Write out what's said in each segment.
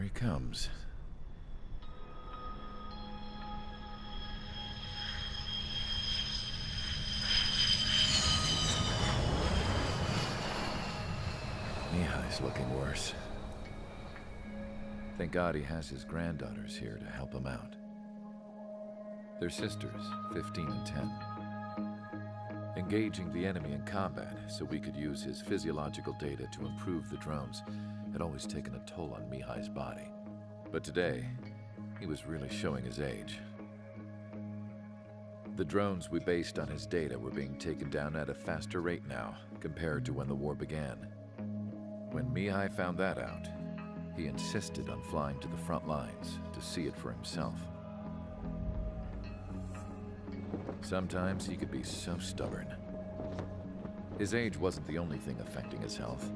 he comes. Mihai's looking worse. Thank God he has his granddaughters here to help him out. They're sisters, 15 and 10. Engaging the enemy in combat so we could use his physiological data to improve the drones had always taken a toll on Mihai's body. But today, he was really showing his age. The drones we based on his data were being taken down at a faster rate now compared to when the war began. When Mihai found that out, he insisted on flying to the front lines to see it for himself. Sometimes he could be so stubborn. His age wasn't the only thing affecting his health.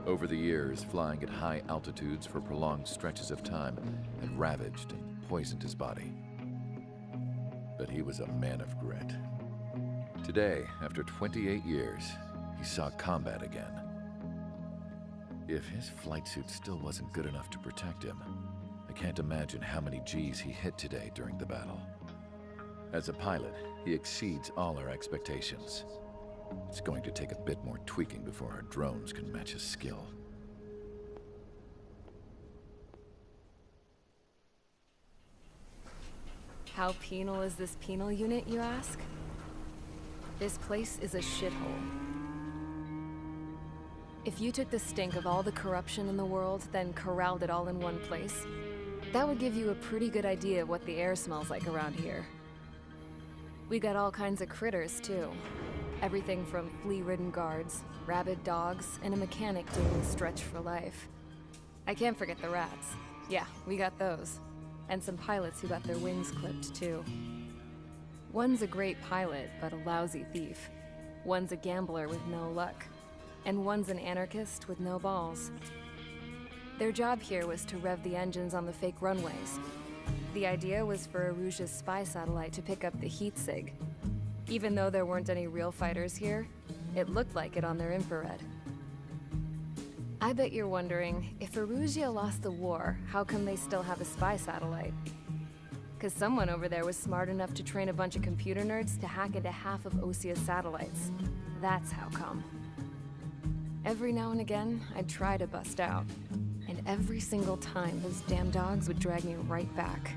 Over the years, flying at high altitudes for prolonged stretches of time had ravaged and poisoned his body. But he was a man of grit. Today, after 28 years, he saw combat again. If his flight suit still wasn't good enough to protect him, I can't imagine how many G's he hit today during the battle. As a pilot, he exceeds all our expectations. It's going to take a bit more tweaking before our drones can match his skill. How penal is this penal unit, you ask? This place is a shithole. If you took the stink of all the corruption in the world, then corralled it all in one place, that would give you a pretty good idea of what the air smells like around here. We got all kinds of critters, too. Everything from flea-ridden guards, rabid dogs, and a mechanic doing the stretch for life. I can't forget the rats. Yeah, we got those. And some pilots who got their wings clipped, too. One's a great pilot, but a lousy thief. One's a gambler with no luck. And one's an anarchist with no balls. Their job here was to rev the engines on the fake runways. The idea was for Aruja's spy satellite to pick up the heat sig. Even though there weren't any real fighters here, it looked like it on their infrared. I bet you're wondering, if Aruja lost the war, how come they still have a spy satellite? Because someone over there was smart enough to train a bunch of computer nerds to hack into half of Osia's satellites. That's how come. Every now and again, I'd try to bust out. And every single time, those damn dogs would drag me right back.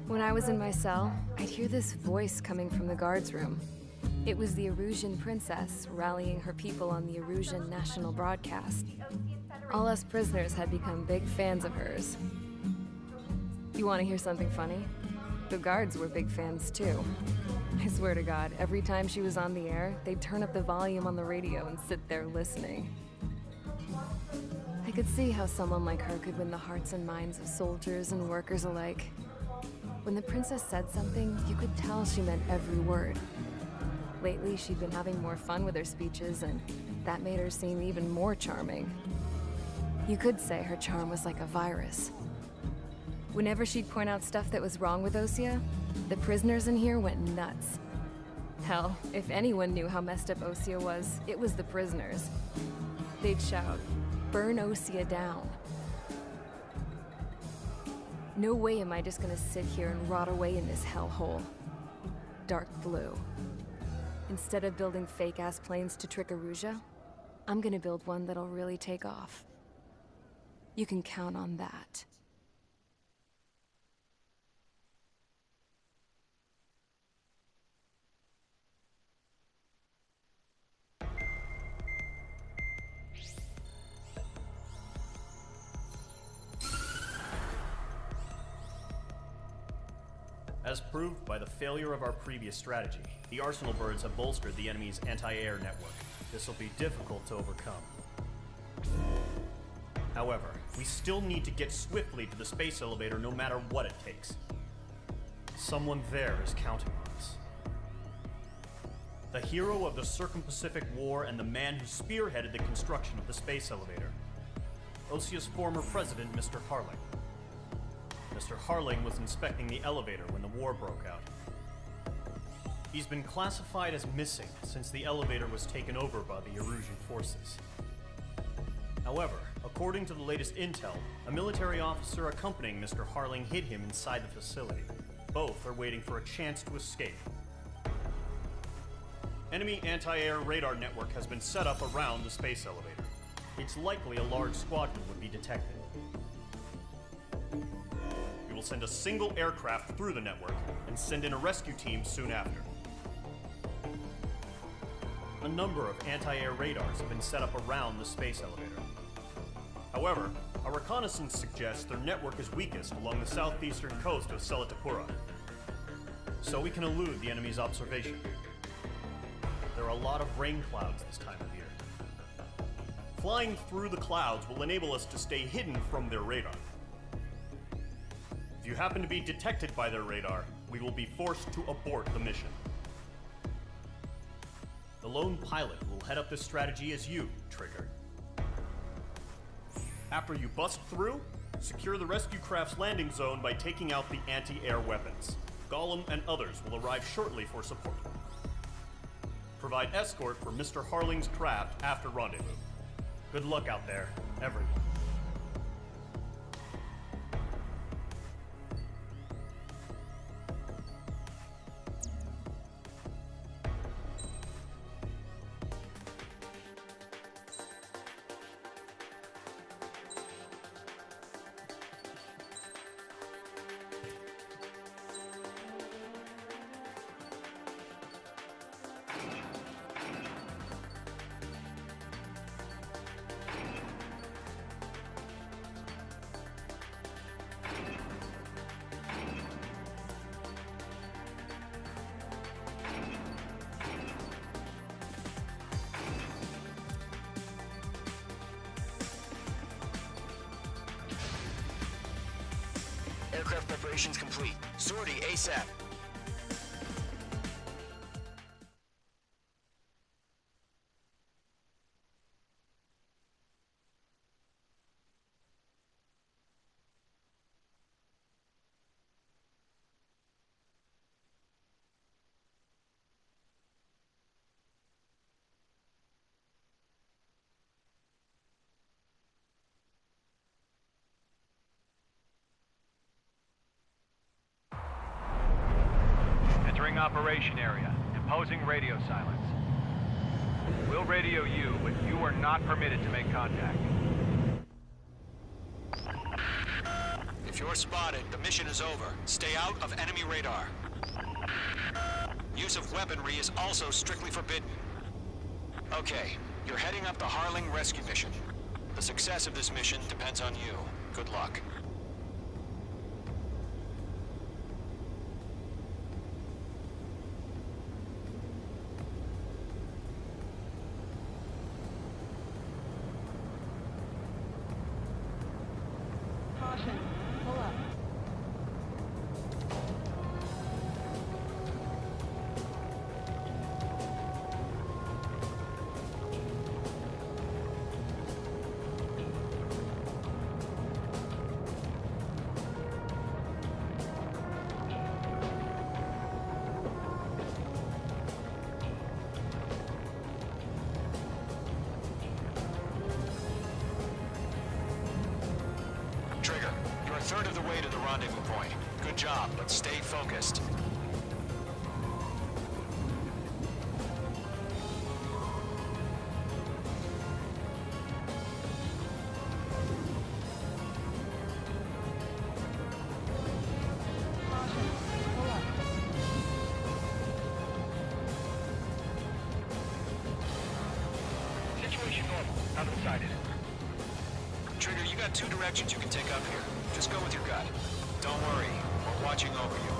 When I was in my cell, I'd hear this voice coming from the guards room. It was the Erusian princess rallying her people on the Erusian national broadcast. All us prisoners had become big fans of hers. You want to hear something funny? The guards were big fans too. I swear to God, every time she was on the air, they'd turn up the volume on the radio and sit there listening. I could see how someone like her could win the hearts and minds of soldiers and workers alike. When the princess said something, you could tell she meant every word. Lately, she'd been having more fun with her speeches, and that made her seem even more charming. You could say her charm was like a virus. Whenever she'd point out stuff that was wrong with Osia, the prisoners in here went nuts. Hell, if anyone knew how messed up Osia was, it was the prisoners. They'd shout, "Burn Osia down." No way am I just gonna sit here and rot away in this hellhole. Dark blue. Instead of building fake-ass planes to trick Aruja, I'm gonna build one that'll really take off. You can count on that. As proved by the failure of our previous strategy, the Arsenal birds have bolstered the enemy's anti-air network. This will be difficult to overcome. However, we still need to get swiftly to the space elevator no matter what it takes. Someone there is counting on us. The hero of the Circum-Pacific War and the man who spearheaded the construction of the space elevator. Osia's former president, Mr. Harling. Mr. Harling was inspecting the elevator when the war broke out. He's been classified as missing since the elevator was taken over by the Erusian forces. However, According to the latest intel, a military officer accompanying Mr. Harling hid him inside the facility. Both are waiting for a chance to escape. Enemy anti-air radar network has been set up around the space elevator. It's likely a large squadron would be detected. We will send a single aircraft through the network and send in a rescue team soon after. A number of anti-air radars have been set up around the space elevator. However, our reconnaissance suggests their network is weakest along the southeastern coast of Selatapura, so we can elude the enemy's observation. There are a lot of rain clouds this time of year. Flying through the clouds will enable us to stay hidden from their radar. If you happen to be detected by their radar, we will be forced to abort the mission. The lone pilot will head up this strategy as you, Trigger. After you bust through, secure the rescue craft's landing zone by taking out the anti-air weapons. Gollum and others will arrive shortly for support. Provide escort for Mr. Harling's craft after rendezvous. Good luck out there, everyone. Aircraft preparations complete. Sortie ASAP. Entering operation area. Imposing radio silence. We'll radio you, but you are not permitted to make contact. If you're spotted, the mission is over. Stay out of enemy radar. Use of weaponry is also strictly forbidden. Okay, you're heading up the Harling rescue mission. The success of this mission depends on you. Good luck. Caution. Pull up. Trigger, you're a third of the way to the rendezvous point. Good job, but stay focused. Caution. Pull up. Situation normal. Other sided. Trigger, you got two directions you can take up here. Just go with your gut. Don't worry, we're watching over you.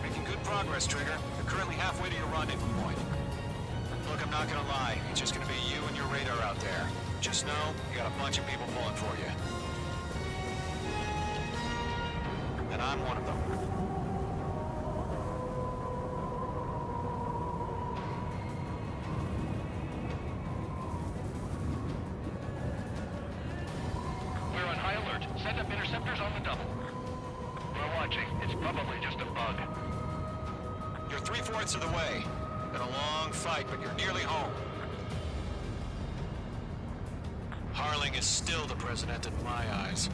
Making good progress, Trigger. You're currently halfway to your rendezvous point. Look, I'm not gonna lie. It's just gonna be you and your radar out there. Just know, you got a bunch of people pulling for you. And I'm one of them. Send up interceptors on the double. We're watching. It's probably just a bug. You're 3/4 of the way. Been a long fight, but you're nearly home. Harling is still the president in my eyes.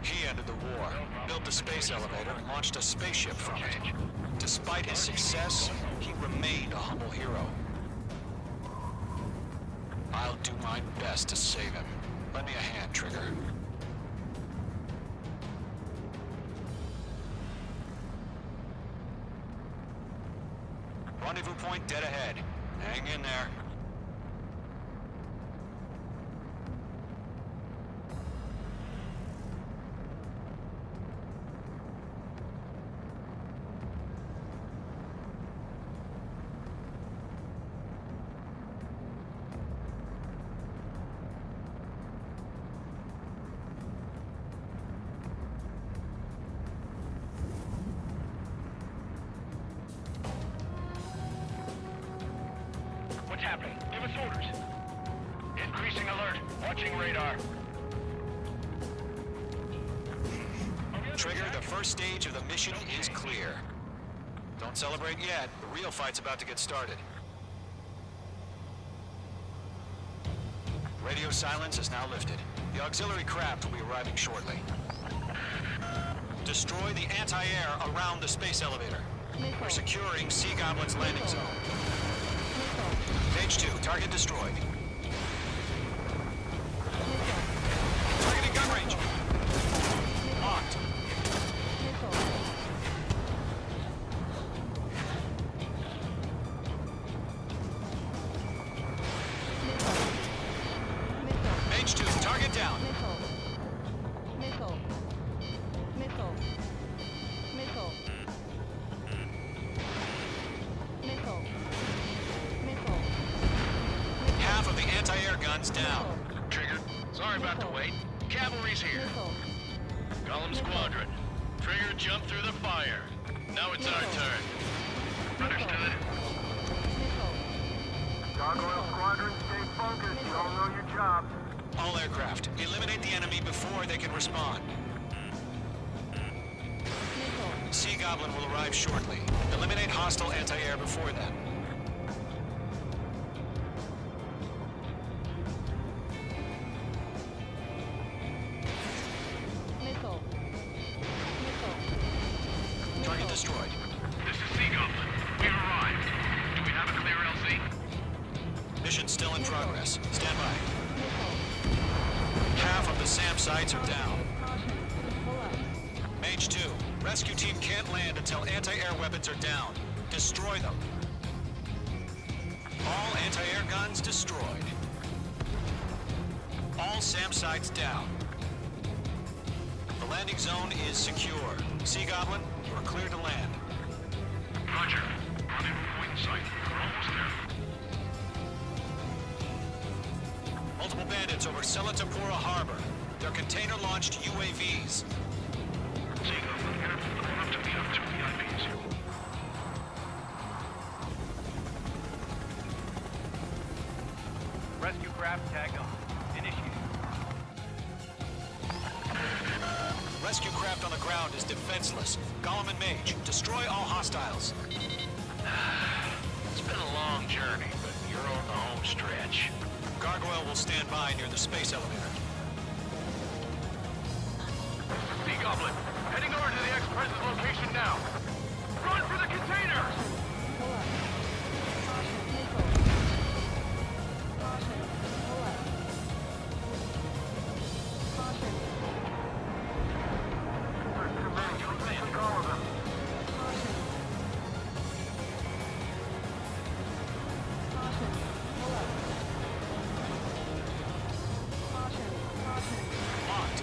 He ended the war, built the space elevator, and launched a spaceship from it. Despite his success, he remained a humble hero. I'll do my best to save him. Lend me a hand, Trigger. Rendezvous point dead ahead. Hang in there. What's happening? Give us orders. Increasing alert. Watching radar. Trigger, the first stage of the mission is clear. Don't celebrate yet. The real fight's about to get started. Radio silence is now lifted. The auxiliary craft will be arriving shortly. Destroy the anti-air around the space elevator. We're securing Sea Goblin's landing zone. Page 2, target destroyed. Targeting gun range. Locked. Page 2, target down. Missile. Missile. Missile. Missile. Missile. Half of the anti-air guns down. Trigger, sorry about the wait. Cavalry's here. Missile. Golem Squadron. Trigger jumped through the fire. Now it's our turn. Understood. Missile. Gargoyle Squadron, stay focused. You all know your job. All aircraft, eliminate the enemy before they can respond. Missile. Sea Goblin will arrive shortly. Eliminate hostile anti-air before then. Missile. Missile. Target destroyed. This is Sea Goblin. We've arrived. Do we have a clear LZ? Mission still in progress. Stand by. Missile. Half of the SAM sites are down. Caution. Pull up. Mage 2, rescue team can't land until anti-air weapons are down. Destroy them. All anti-air guns destroyed. All SAM sites down. The landing zone is secure. Sea Goblin, you are clear to land. Roger. Rendezvous point in sight. We're almost there. Multiple bandits over Selatapura Harbor. They're container-launched UAVs. Sea Goblin here. Going up to meet up 2 VIPs. Rescue craft tagged on. Initiated. Rescue craft on the ground is defenseless. Golem and Mage, destroy all hostiles. It's been a long journey, but you're on the home stretch. Gargoyle will stand by near the space elevator. Sea Goblin, heading over to the ex-president's location now. Run for the containers! Pull up. Caution. Missile. Caution. Pull up. Caution. Caution. Caution. Pull up. Caution. Caution. Locked.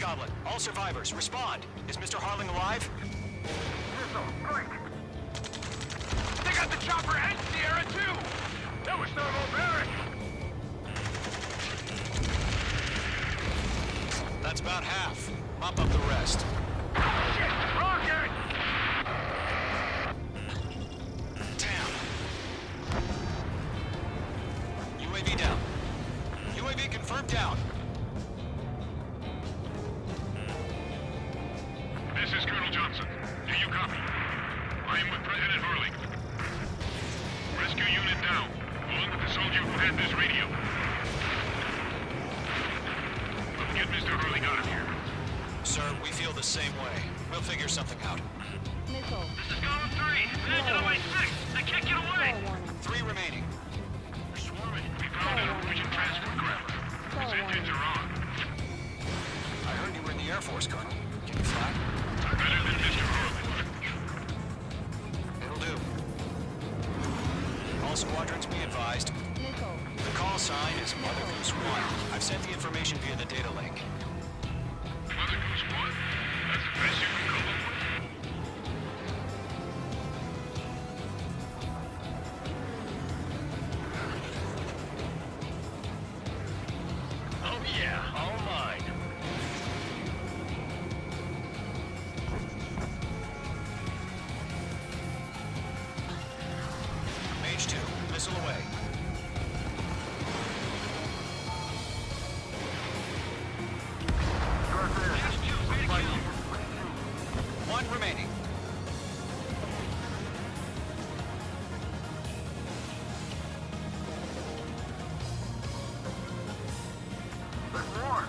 Goblin. All survivors, respond. Is Mr. Harling alive? Missile, quick! They got the chopper and Sierra too! That was thermobaric! That's about half. Mop up the rest. Shit! Rocket! Damn. UAV down. UAV confirmed down. This is Colonel Johnson. Do you copy? I am with President Harling. Rescue unit down, along with the soldier who had this radio. We'll get Mr. Harling out of here. Sir, we feel the same way. We'll figure something out. Missile. This is Column 3! Engine on my 6! I can't get away! Call warning. 3 remaining. We're swarming. We found an Norwegian transport craft. Its engines are on. I heard you were in the Air Force, Colonel. Can you fly? Better than Mr. Harling. It'll do. All squadrons be advised. Missile. The call sign is Mother Goose 1. I've sent the information via the data link. Mother Goose 1? That's the best you can come up with? Oh yeah, all mine. Mage 2, missile away. One remaining. There's more!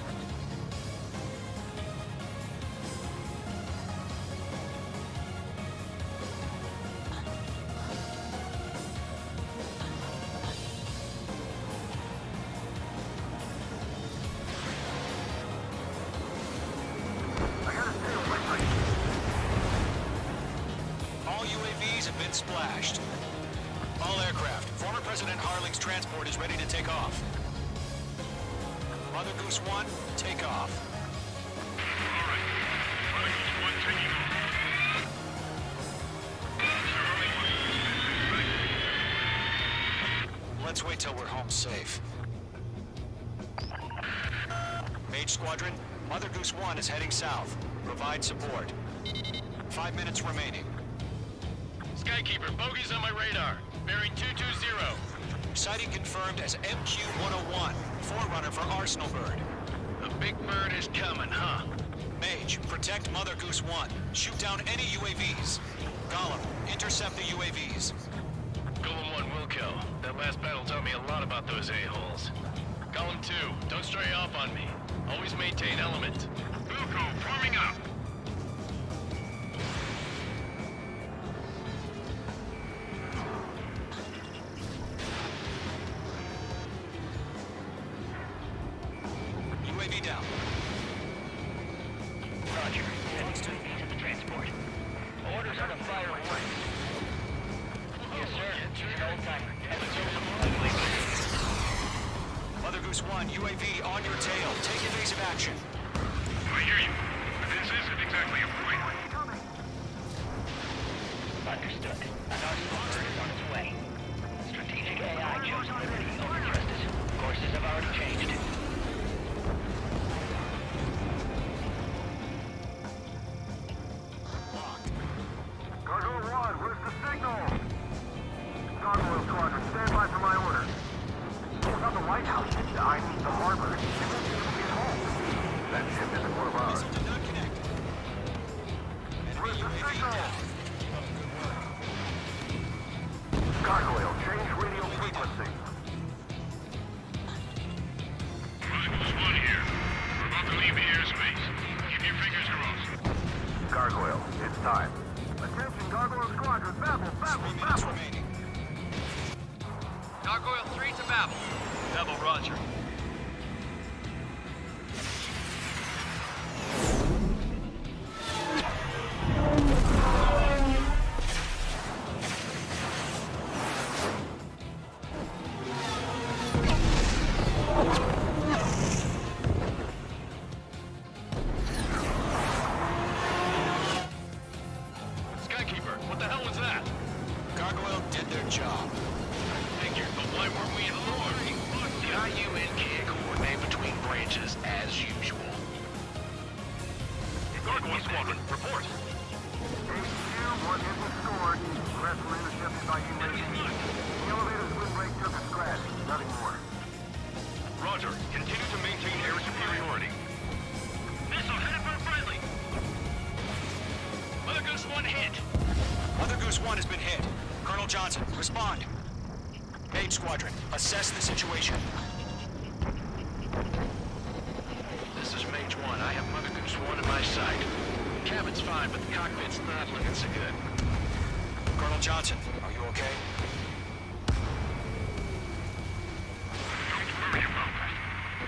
I gotta stay away from you. All UAVs have been splashed. All aircraft. Former President Harling's transport is ready to take off. Mother Goose 1, take off. All right. Mother Goose 1 taking off. Mr. Harling wants to disconnect. Let's wait till we're home safe. Mage Squadron, Mother Goose 1 is heading south. Provide support. 5 minutes remaining. Skykeeper, bogeys on my radar. Bearing 220. Sighting confirmed as MQ-101, forerunner for Arsenal Bird. A big bird is coming, huh? Mage, protect Mother Goose 1. Shoot down any UAVs. Gollum, intercept the UAVs. Golem 1 will kill. That last battle taught me a lot about those a-holes. Golem 2, don't stray off on me. Always maintain element. Wilco, forming up. UAV down. Roger. Sending UAV to the transport. Orders are to fire away. Yes, sir. He's an old-timer. Mother Goose 1, UAV on your tail. Take evasive action. I hear you. But this isn't exactly a point. Understood. An Arsenal bird is on its way. Strategic AI chose liberty over justice. Courses have already changed. Gargoyle 1, where's the signal? Gargoyle Squadron, stand by for my orders. It's not the White House. I need the harbor. It won't be able to get home. That ship isn't one of ours. Missile did not connect. Enemy Where's the UAV signal? down. Gargoyle, change radio frequency. Mother Goose 1 here. We're about to leave the airspace. Keep your fingers crossed. Gargoyle, it's time. Attention, Gargoyle Squadron, babble, 3 minutes remaining. Gargoyle 3 to Babel. Babel, roger. time weren't we informed? The IUN can't coordinate between branches as usual. Gargoyle Squadron, report. HQ, one hit was scored. The rest were intercepted by UAV. The elevator's wind break took a scratch. Nothing more. Roger. Continue to maintain air superiority. Missile headed for friendly. Mother Goose 1 hit. Mother Goose 1 has been hit. Colonel Johnson, respond. Main Squadron, assess the situation. This is Mage 1. I have Mother Goose 1 in my sight. Cabin's fine, but the cockpit's not looking so good. Colonel Johnson, are you okay? Don't worry about that.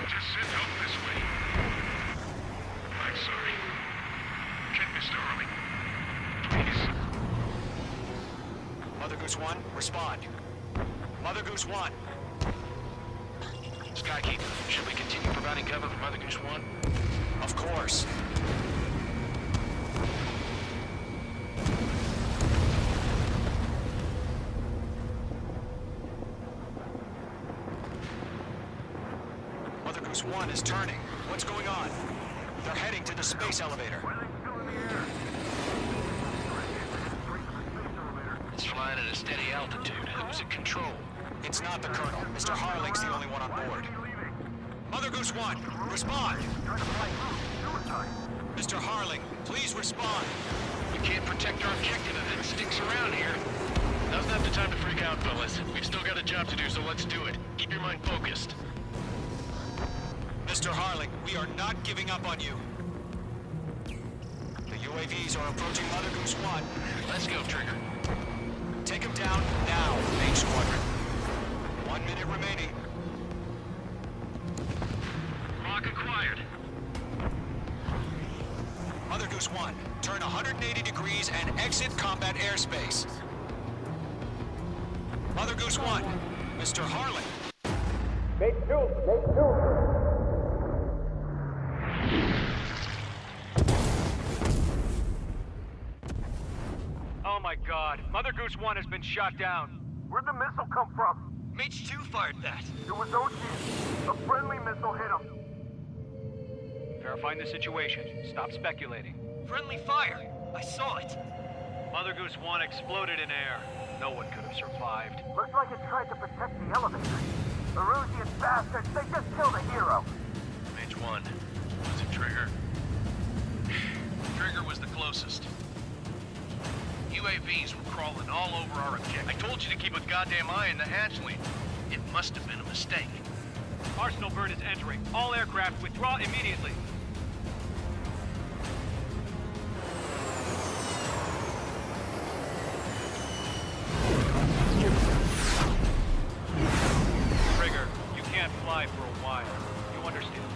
Just send help this way. I'm sorry. Get Mr. Hurley. Please. Mother Goose 1, respond. Mother Goose 1. Skykeeper, should we continue providing cover for Mother Goose 1? Of course. Mother Goose 1 is turning. What's going on? They're heading to the space elevator. It's flying at a steady altitude. Who's in control? It's not the Colonel. Mr. Harling's the only one on board. Mother Goose 1, respond! Mr. Harling, please respond. We can't protect our objective if it sticks around here. Now's not the time to freak out, fellas. We've still got a job to do, so let's do it. Keep your mind focused. Mr. Harling, we are not giving up on you. The UAVs are approaching Mother Goose 1. Let's go, Trigger. Take him down now, main squadron. 1 minute remaining. Lock acquired. Mother Goose 1, turn 180 degrees and exit combat airspace. Mother Goose 1, Mr. Harling. Oh my god, Mother Goose 1 has been shot down. Where'd the missile come from? Mage 2 fired that. It was OG. A friendly missile hit him. Verifying the situation. Stop speculating. Friendly fire! I saw it! Mother Goose 1 exploded in air. No one could have survived. Looks like it tried to protect the elevator. The Erusian bastards, they just killed a hero. Mage 1. Was it Trigger? Trigger was the closest. UAVs were crawling all over our objective. I told you to keep a goddamn eye in the hatchling. It must have been a mistake. Arsenal bird is entering. All aircraft withdraw immediately. Trigger, you can't fly for a while. You understand?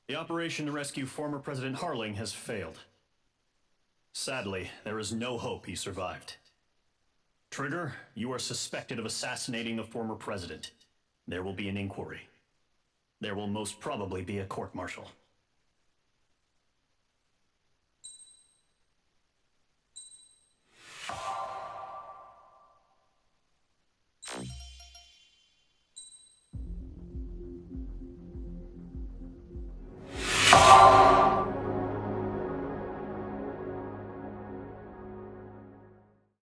The operation to rescue former President Harling has failed. Sadly, there is no hope he survived. Trigger, you are suspected of assassinating the former president. There will be an inquiry. There will most probably be a court-martial.